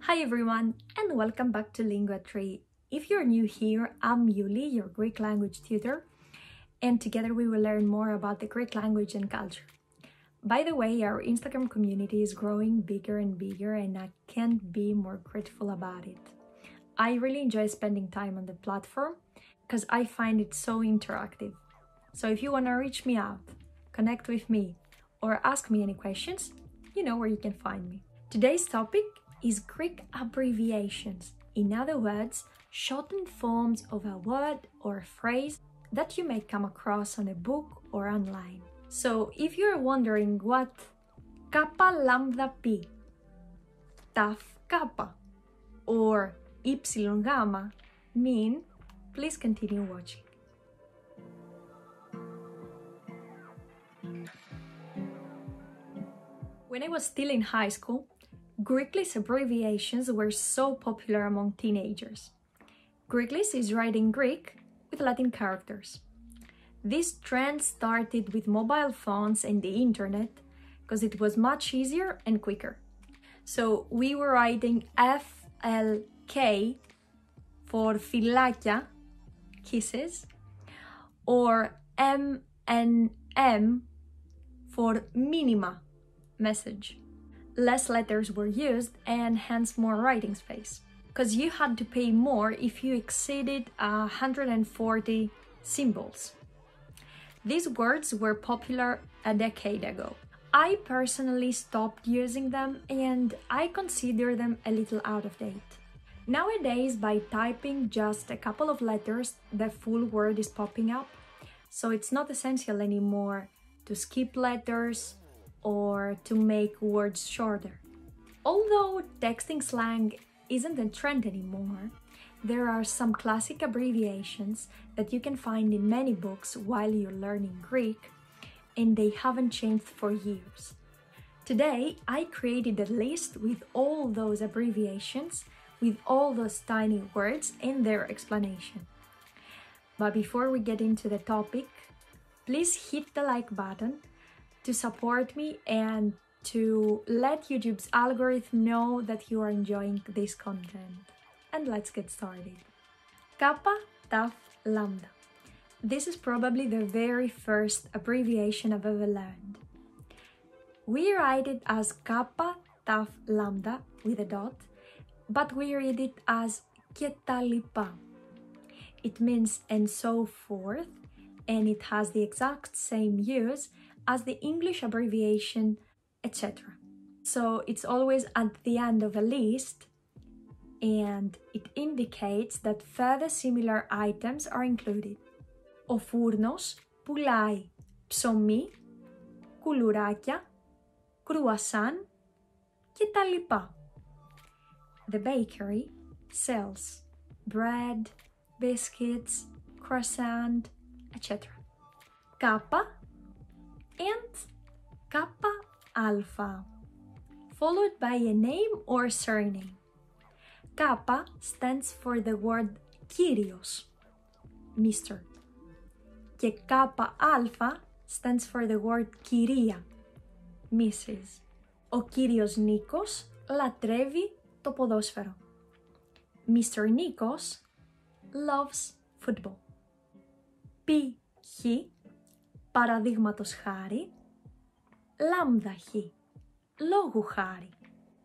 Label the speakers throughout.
Speaker 1: Hi everyone, and welcome back to Lingua Tree. If you're new here, I'm Yiuli, your Greek language tutor, and together we will learn more about the Greek language and culture. By the way, our Instagram community is growing bigger and bigger, and I can't be more grateful about it. I really enjoy spending time on the platform because I find it so interactive. So if you want to reach me out, connect with me, or ask me any questions, you know where you can find me. Today's topic is Greek abbreviations, in other words, shortened forms of a word or a phrase that you may come across on a book or online. So if you're wondering what kappa lambda pi, taf kappa, or ypsilon gamma mean, please continue watching. When I was still in high school, Greeklis abbreviations were so popular among teenagers. Greeklis is writing Greek with Latin characters. This trend started with mobile phones and the internet because it was much easier and quicker. So we were writing FLK for φιλάκια, kisses, or MNM for minima, message. Less letters were used and hence more writing space, because you had to pay more if you exceeded 140 symbols. These words were popular a decade ago. I personally stopped using them and I consider them a little out of date. Nowadays, by typing just a couple of letters, the full word is popping up, so it's not essential anymore to skip letters or to make words shorter. Although texting slang isn't a trend anymore, there are some classic abbreviations that you can find in many books while you're learning Greek, and they haven't changed for years. Today, I created a list with all those abbreviations, with all those tiny words and their explanation. But before we get into the topic, please hit the like button to support me and to let YouTube's algorithm know that you are enjoying this content. And let's get started. Kappa, taf, lambda. This is probably the very first abbreviation I've ever learned. We write it as kappa, taf, lambda with a dot, but we read it as και τα λοιπά. It means and so forth, and it has the exact same use as the English abbreviation, etc. So it's always at the end of a list, and it indicates that further similar items are included. Ο φούρνος πουλάει ψωμί, κουλουράκια, κρουασάν και τα λοιπά. The bakery sells bread, biscuits, croissant, etc. Kappa and kappa alpha, followed by a name or surname. Kappa stands for the word Kyrios, Mr. Και kappa alpha stands for the word Κυρία, Mrs. Ο κύριος Νίκος λατρεύει το ποδόσφαιρο. Mr. Nikos loves football. Π.χ. παραδείγματος χάρη, λάμδα χ, λόγου χάρη.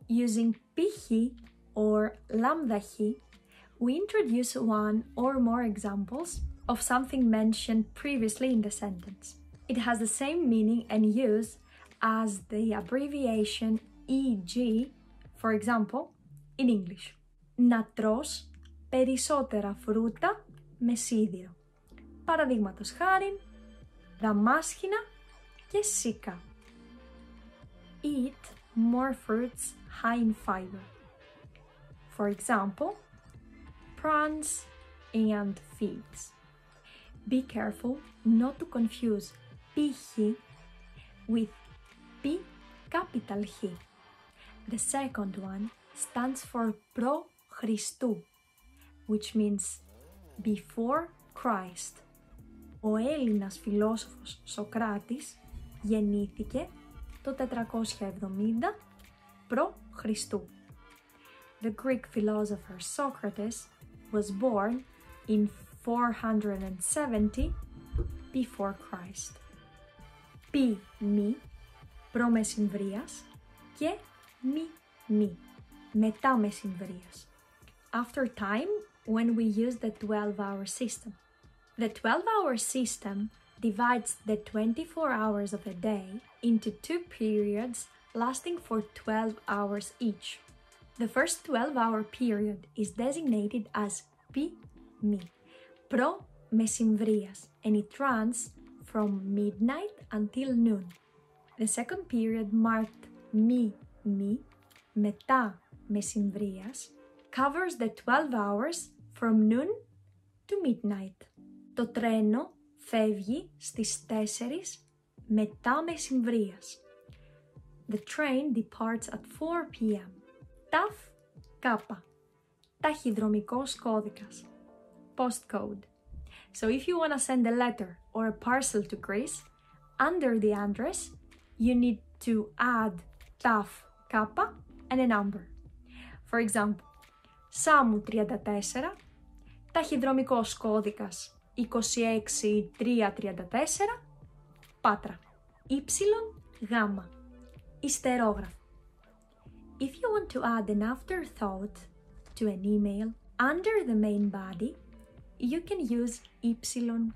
Speaker 1: Using π.χ. or λάμδα χ, we introduce one or more examples of something mentioned previously in the sentence. It has the same meaning and use as the abbreviation e.g., for example, in English. Να τρως περισσότερα φρούτα με σίδηρο. Παραδείγματος χάριν, δαμάσχινα και σίκα. Eat more fruits high in fiber. For example, prawns and figs. Be careful not to confuse π.χ. with P capital H. The second one stands for προ Χριστού, which means before Christ. Ο Έλληνας φιλόσοφος Σωκράτης γεννήθηκε το 470 π.Χ. the Greek philosopher Socrates was born in 470 before Christ. Πι μη, προμεσημβρίας και μη μη, μετά μεσημβρίας. After time, when we use the 12-hour system. The 12-hour system divides the 24 hours of a day into two periods lasting for 12 hours each. The first 12-hour period is designated as πι μη, προ-μεσημβρίας, and it runs from midnight until noon. The second period, marked μη μη, μετά μεσημβρίας, covers the 12 hours from noon to midnight. Το τρένο φεύγει στις 4 μετά μεσημβρίας. The train departs at 4 p.m. ΤΑΦ κάπα, ταχυδρομικός κώδικας, postcode. So if you want to send a letter or a parcel to Greece, under the address, you need to add ΤΑΦ κάπα and a number. For example, Σάμου 34, ταχυδρομικός κώδικας 26334, Πάτρα. Ήψιλον γάμα, ιστερόγραφο. If you want to add an afterthought to an email under the main body, you can use ύψιλον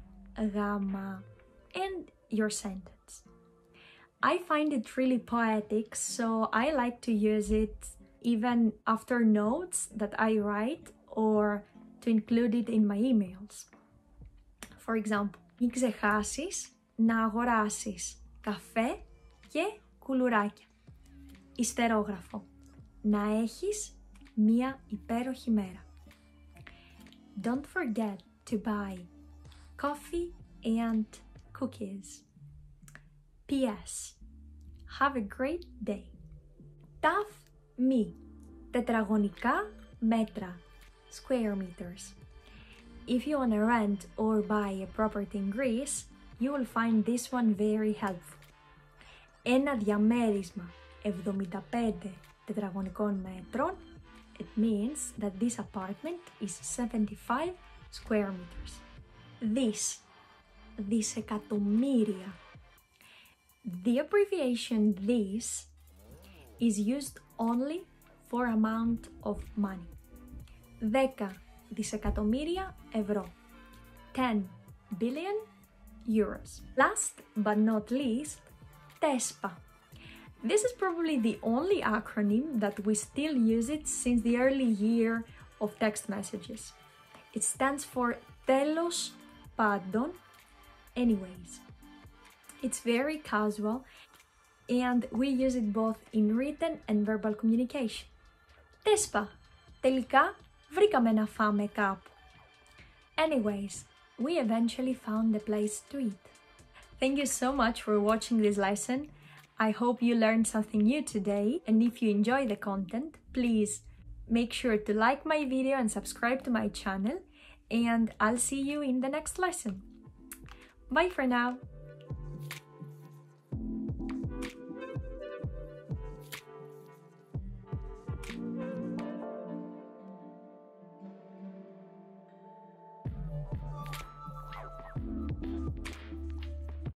Speaker 1: γάμα and your sentence. I find it really poetic, so I like to use it even after notes that I write or to include it in my emails. For example, μην ξεχάσεις να αγοράσεις καφέ και κουλουράκια. Ιστερόγραφο. Να έχεις μία υπέροχη μέρα. Don't forget to buy coffee and cookies. P.S. Have a great day. ΤΑΦ μη, τετραγωνικά μέτρα, square meters. If you want to rent or buy a property in Greece, you will find this one very helpful. Ένα διαμέρισμα 75 τετραγωνικών μέτρων, it means that this apartment is 75 square meters. Δισεκατομμύρια. The abbreviation this is used only for amount of money. 10 δισεκατομμύρια ευρώ. 10 billion euros. Last but not least, τεσπα. This is probably the only acronym that we still use it since the early year of text messages. It stands for τέλος πάντων, anyways. It's very casual and we use it both in written and verbal communication. Τεσπα. Τελικά βρήκαμε να φάμε κάπου. Anyways, we eventually found a place to eat. Thank you so much for watching this lesson. I hope you learned something new today, and if you enjoy the content, please make sure to like my video and subscribe to my channel, and I'll see you in the next lesson. Bye for now!